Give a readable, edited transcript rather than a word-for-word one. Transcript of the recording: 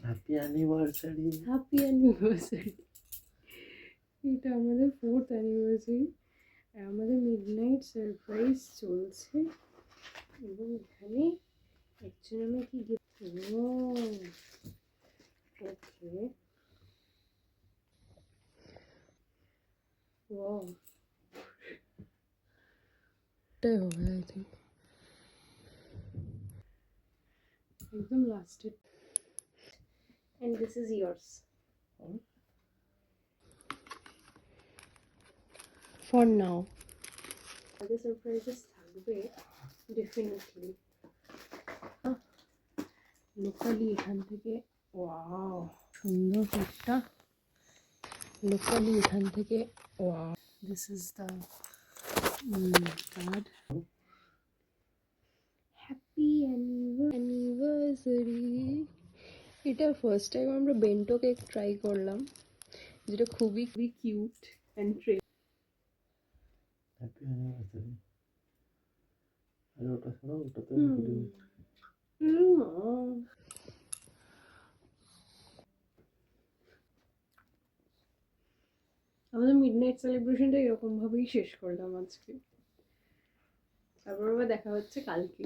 Happy anniversary. Happy anniversary. এটা আমাদের 4th anniversary. আমাদের মিডনাইট সারপ্রাইজ চলছে এবং এখানে একজন আমাকে গিফট ওকে ওয়াও এটাই হবে আই থিঙ্ক একদম lasted and this is yours for now. আগে সারপ্রাইজেস থাকবে ডেফিনেটলি। লোকালি এখান থেকে ওয়াও সুন্দর কেকটা লোকালি এখান থেকে wow this is the card happy anniversary. এটা ফার্স্ট টাইম আমরা বেন্টো কেক ট্রাই করলাম যেটা খুবই খুবই কিউট অ্যান্ড হ্যাপি অ্যানিভার্সারি। আরে ওটা ছাড়াও ওটাতে আমাদের মিডনাইট সেলিব্রেশনটা এরকম ভাবেই শেষ করলাম আজকে। তারপর আবার দেখা হচ্ছে কালকে।